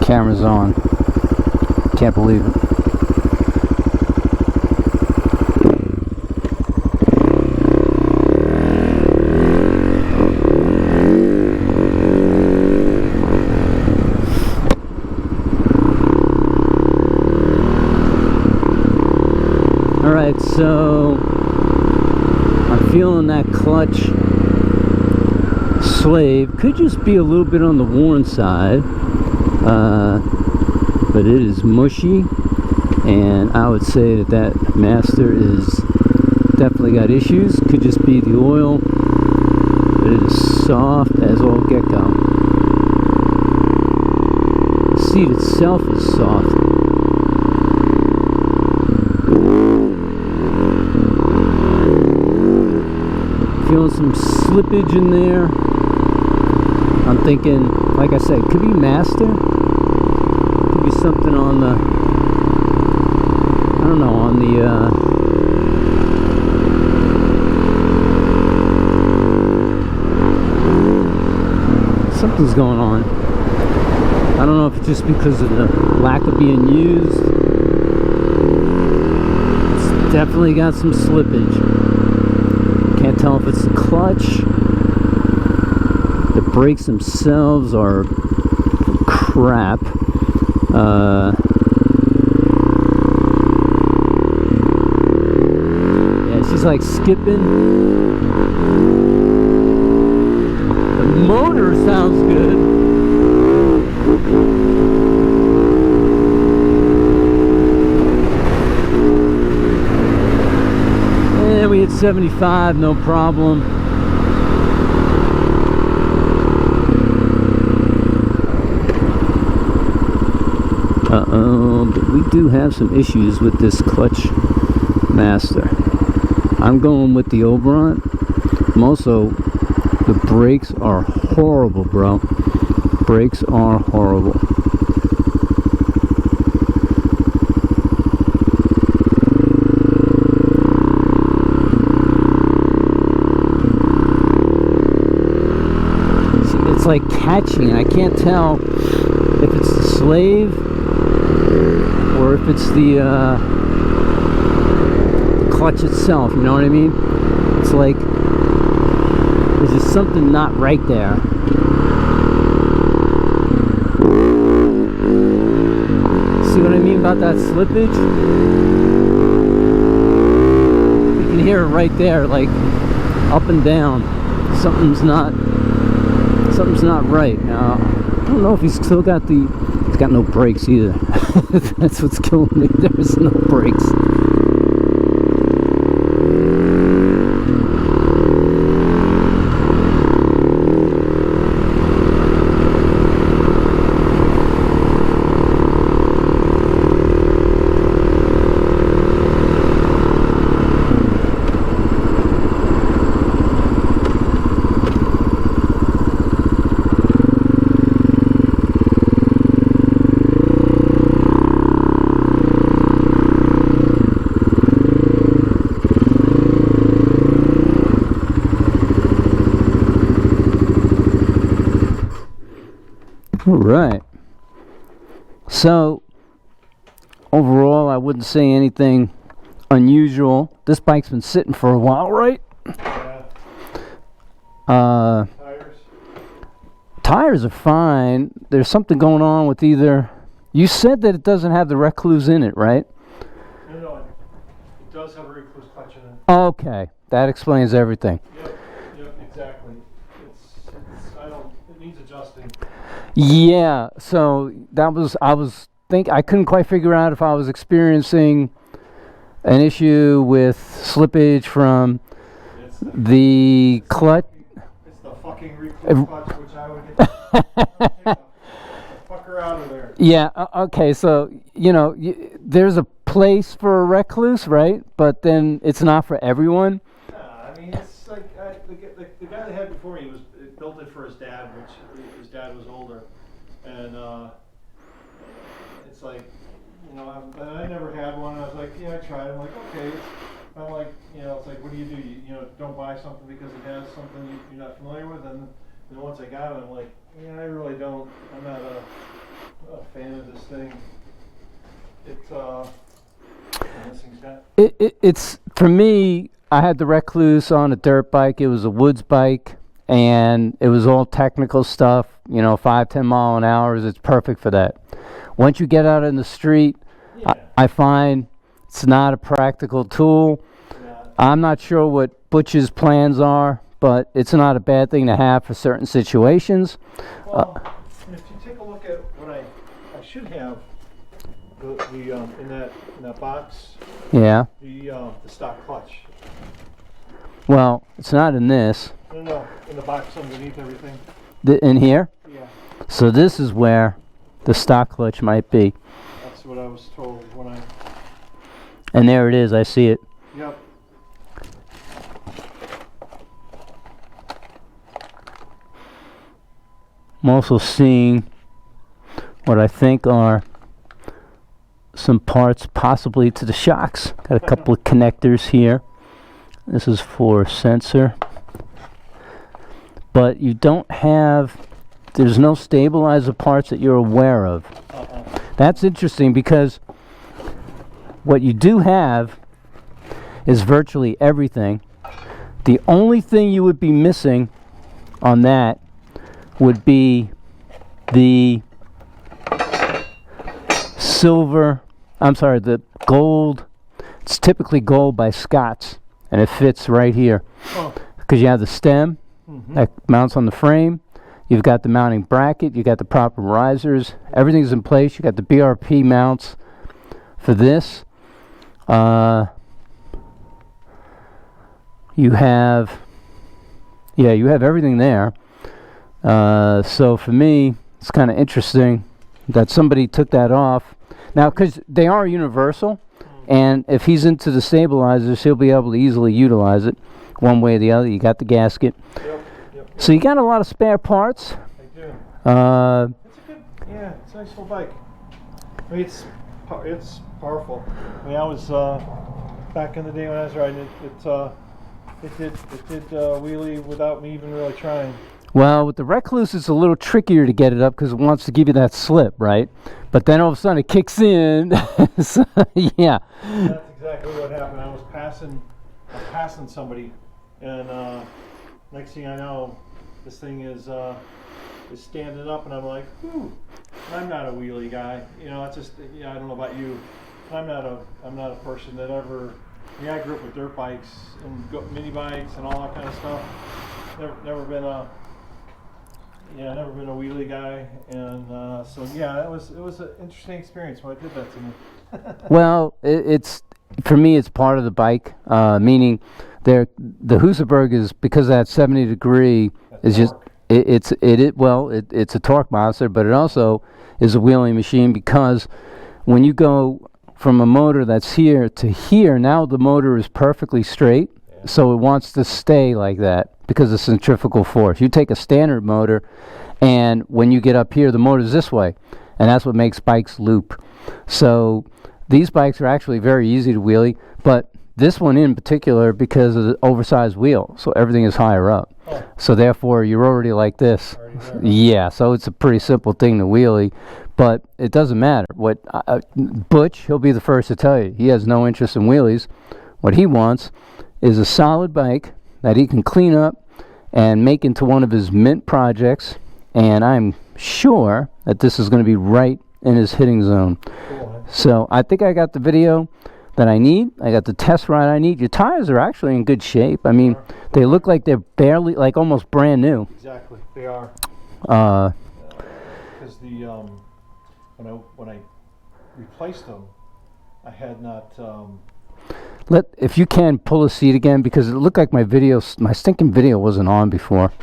Camera's on. Can't believe it. Alright, so I'm feeling that clutch slave. Could just be a little bit on the worn side, but it is mushy, and I would say that that master is definitely got issues. Could just be the oil, but it is soft as all get-go. The seat itself is soft. Feeling some slippage in there. I'm thinking, like I said, could be master, could be something on the, I don't know, on the something's going on. I don't know if it's just because of the lack of being used. It's definitely got some slippage. Can't tell if it's the clutch. The brakes themselves are crap. Yeah, she's like skipping. The motor sounds good. And we hit 75, no problem. But we do have some issues with this clutch master. I'm going with the Oberon. Also, the brakes are horrible, bro. Brakes are horrible. It's like catching. I can't tell if it's the slave or if it's the clutch itself, you know what I mean? It's like there's just something not right there. See what I mean about that slippage? You can hear it right there, like up and down. Something's not right. Now, I don't know if he's still got the, he's got no brakes either. That's what's killing me. There's no brakes. Alright, so overall I wouldn't say anything unusual. This bike's been sitting for a while, right? Yeah. Tires are fine. There's something going on with either, you said that it doesn't have the recluse in it, right? No, it does have a recluse clutch in it. Okay, that explains everything. Yep, exactly. It needs adjusting. Yeah, so that was, I couldn't quite figure out if I was experiencing an issue with slippage from the clutch. It's the fucking recluse clutch, which I would get the fucker out of there. Yeah, okay, so, you know, there's a place for a recluse, right? But then it's not for everyone. I mean, it's like, the guy that had before me built it for his dad, which his dad was older. And it's like, you know, I never had one. I was like, yeah, I tried. I'm like, okay. I'm like, you know, it's like, what do? You know, don't buy something because it has something you're not familiar with. And then once I got it, I'm like, yeah, I really don't. I'm not a fan of this thing. It's this thing's got. It's for me. I had the Recluse on a dirt bike. It was a woods bike, and it was all technical stuff. You know, 5-10 mile an hour. It's perfect for that. Once you get out in the street, Yeah. I find it's not a practical tool. Yeah. I'm not sure what Butch's plans are, but it's not a bad thing to have for certain situations. Well, and if you take a look at what I should have in that box, Yeah. the stock clutch. Well, it's not in this. No, in the box underneath everything. In here. Yeah. So this is where the stock clutch might be. That's what I was told when I. And there it is. I see it. Yep. I'm also seeing what I think are some parts possibly to the shocks. Got a couple of connectors here. This is for sensor. But you don't have, there's no stabilizer parts that you're aware of. That's interesting because what you do have is virtually everything. The only thing you would be missing on that would be the the gold. It's typically gold by Scott's, and it fits right here. Because you have the stem that mounts on the frame. You've got the mounting bracket. You got the proper risers. Everything's in place. You got the BRP mounts for this. You have everything there. So for me, it's kind of interesting that somebody took that off. Now, because they are universal, and if he's into the stabilizers, he'll be able to easily utilize it one way or the other. You got the gasket. Yep. So you got a lot of spare parts. I do. Uh, It's a good, yeah, it's a nice little bike. I mean, it's powerful. I mean, I was back in the day when I was riding it. It did wheelie without me even really trying. Well, with the Recluse, it's a little trickier to get it up because it wants to give you that slip, right? But then all of a sudden it kicks in. So, yeah. That's exactly what happened. I was passing somebody, and next thing I know, this thing is standing up, and I'm like, "Whew!" I'm not a wheelie guy. You know, it's just, I don't know about you. I'm not a person that ever. Yeah, I grew up with dirt bikes and mini bikes and all that kind of stuff. Never been a wheelie guy, and so yeah, it was an interesting experience when I did that to me. Well, it's for me, it's part of the bike. Meaning, the HusaBerg is, because that 70 degree is just it's a torque monster, but it also is a wheeling machine because when you go from a motor that's here to here, now the motor is perfectly straight, so it wants to stay like that because of centrifugal force. You take a standard motor, and when you get up here, the motor's this way, and that's what makes bikes loop. So these bikes are actually very easy to wheelie, but this one in particular, because of the oversized wheel, so everything is higher up. So therefore, you're already like this. Yeah, so it's a pretty simple thing to wheelie, but it doesn't matter. What Butch, he'll be the first to tell you, he has no interest in wheelies. What he wants is a solid bike that he can clean up and make into one of his mint projects, and I'm sure that this is going to be right in his hitting zone. Cool. So I think I got the video that I need. I got the test ride I need. Your tires are actually in good shape. I mean, they look like they're barely, like almost brand new. Exactly, they are. Uh, Because when I replaced them, I had not. if you can pull a seat again, because it looked like my stinking video wasn't on before,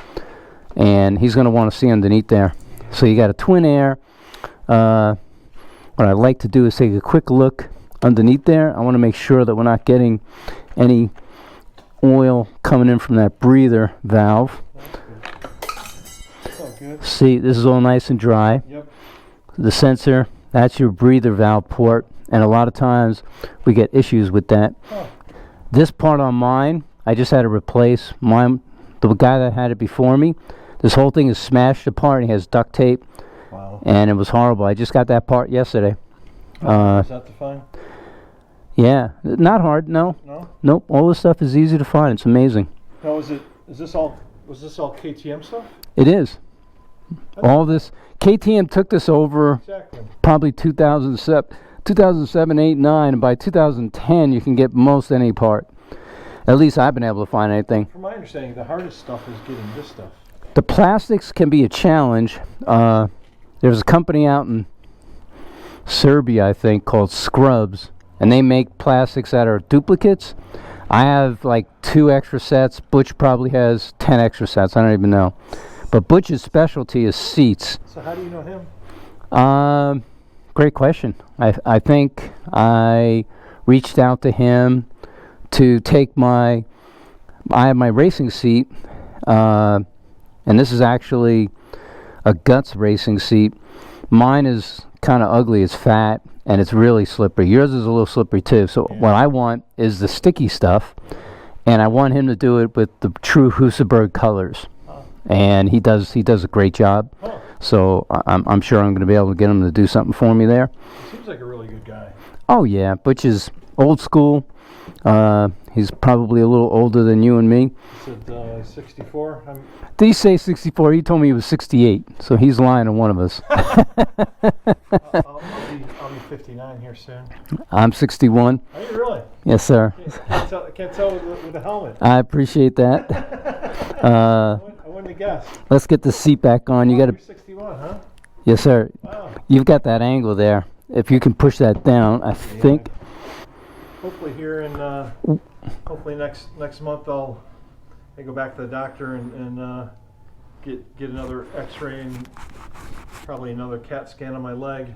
and he's going to want to see underneath there. So you got a twin air. What I'd like to do is take a quick look underneath there. I want to make sure that we're not getting any oil coming in from that breather valve. Oh, good. See, this is all nice and dry. Yep. The sensor, that's your breather valve port, and a lot of times we get issues with that. Oh. This part on mine, I just had to replace. The guy that had it before me, this whole thing is smashed apart, and he has duct tape. Wow. and it was horrible. I just got that part yesterday. Is that to find? Yeah, not hard. No. No. Nope. All this stuff is easy to find. It's amazing. Now, was this all KTM stuff? It is. All this KTM took this over Exactly. probably 2007, 8, 9, and by 2010 you can get most any part. At least I've been able to find anything. From my understanding, the hardest stuff is getting this stuff. The plastics can be a challenge. There's a company out in Serbia, I think, called Scrubs, and they make plastics that are duplicates. I have like 2 extra sets. Butch probably has 10 extra sets. I don't even know. But Butch's specialty is seats. So how do you know him? Great question. I think I reached out to him to take I have my racing seat, and this is actually a Guts racing seat. Mine is kind of ugly. It's fat, and it's really slippery. Yours is a little slippery too. So what I want is the sticky stuff, and I want him to do it with the true HusaBerg colors. And he does a great job. Oh. So I'm sure I'm going to be able to get him to do something for me there. He seems like a really good guy. Oh yeah, Butch is old school. He's probably a little older than you and me. He said 64. Did he say 64? He told me he was 68. So he's lying to one of us. I'll be 59 here soon. I'm 61. Are you really? Yes, sir. Can't tell with the helmet. I appreciate that. I wouldn't have guessed. Let's get the seat back on. You got You're 61, huh? Yes, sir. Wow. You've got that angle there. If you can push that down, I think. Hopefully here in hopefully next month I go back to the doctor and get another X-ray and probably another CAT scan on my leg,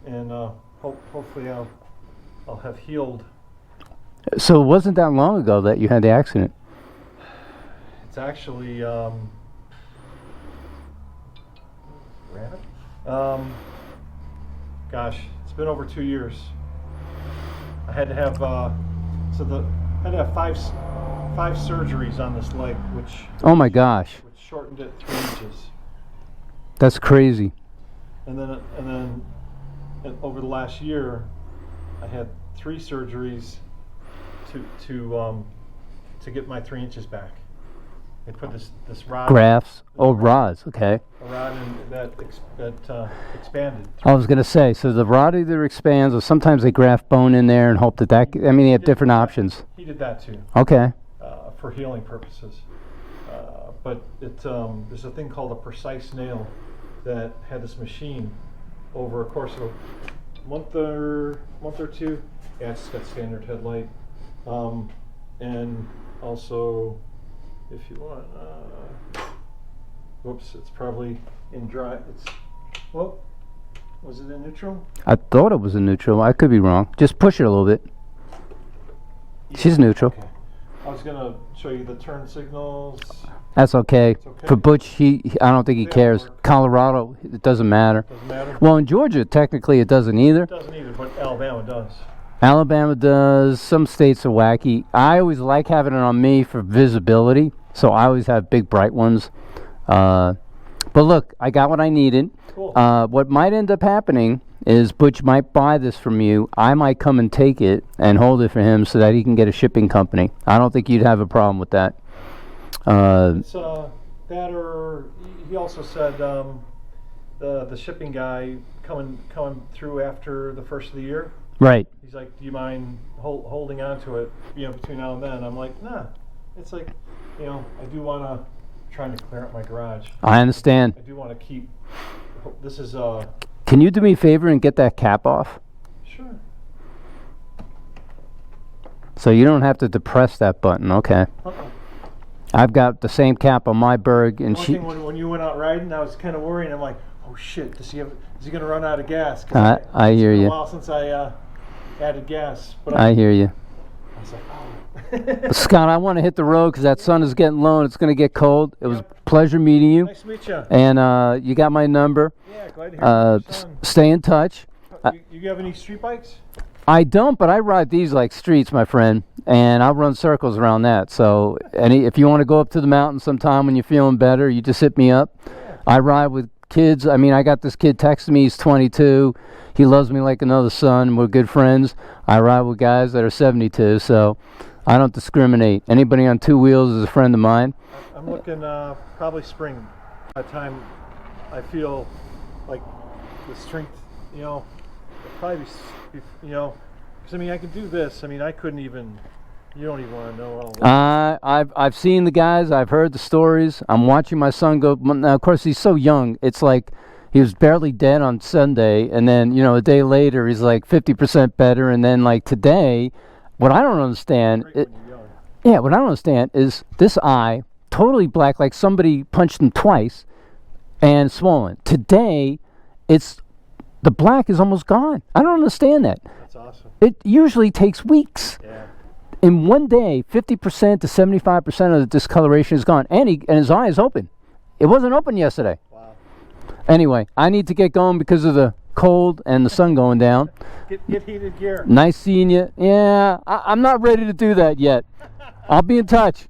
and hopefully I'll have healed. So it wasn't that long ago that you had the accident. It's actually gosh, it's been over 2 years. I had to have five surgeries on this leg, which Oh my gosh, which shortened it 3 inches. that's crazy. And then over the last year, I had 3 surgeries to get my 3 inches back. They put this rod. Grafts. Oh, rods. Okay. A rod that expanded. I was gonna say, so the rod either expands, or sometimes they graft bone in there and hope that. I mean, they have different options. He did that too. Okay. For healing purposes. But there's a thing called a precise nail that had this machine over a course of a month or 2. Yeah, it's got standard headlight, and also, if you want, whoops, it's probably in dry. Well, was it in neutral? I thought it was a neutral. I could be wrong. Just push it a little bit. Yeah. She's neutral. Okay. I was gonna show you the turn signals. That's okay. It's okay. For Butch, I don't think he They cares. don't work. Colorado, it doesn't matter. Doesn't matter. Well, in Georgia, technically, it doesn't either. It doesn't either, but Alabama does. Alabama does. Some states are wacky. I always like having it on me for visibility, so I always have big, bright ones. But look, I got what I needed. Cool. What might end up happening is Butch might buy this from you. I might come and take it and hold it for him so that he can get a shipping company. I don't think you'd have a problem with that. It's that, or he also said the shipping guy coming through after the first of the year. Right. He's like, do you mind holding on to it, between now and then? I'm like, nah. It's like, I do want to trying to clear out my garage. I understand. I do want to keep. This is Can you do me a favor and get that cap off? Sure. So you don't have to depress that button. Okay. I've got the same cap on my Berg, and One thing, when you went out riding, I was kind of worried. I'm like, oh shit, is he going to run out of gas? 'Cause I hear it's been you. a while since I added gas. But I hear you. I was like, oh. Scott, I want to hit the road because that sun is getting low and it's going to get cold. It was a pleasure meeting you. Nice to meet you. And you got my number. Yeah, glad to hear from your son. Stay in touch. You have any street bikes? I don't, but I ride these like streets, my friend, and I'll run circles around that. So if you want to go up to the mountain sometime when you're feeling better, you just hit me up. Yeah. I ride with kids. I mean, I got this kid texting me. He's 22. He loves me like another son. We're good friends. I ride with guys that are 72, so I don't discriminate. Anybody on two wheels is a friend of mine. I'm looking probably spring. By the time I feel like the strength, you know, it'll probably be, you know, because I mean, I can do this. I mean, I couldn't even. You don't even want to know all that. I've seen the guys. I've heard the stories. I'm watching my son go. Now, of course, he's so young. It's like he was barely dead on Sunday, and then, you know, a day later, he's like 50% better, and then like today, what I don't understand. What I don't understand is this eye totally black, like somebody punched him twice, and swollen. Today, the black is almost gone. I don't understand that. That's awesome. It usually takes weeks. Yeah. In one day, 50% to 75% of the discoloration is gone, and his eye is open. It wasn't open yesterday. Wow. Anyway, I need to get going because of the cold and the sun going down. Get heated gear. Nice seeing you. Yeah, I'm not ready to do that yet. I'll be in touch.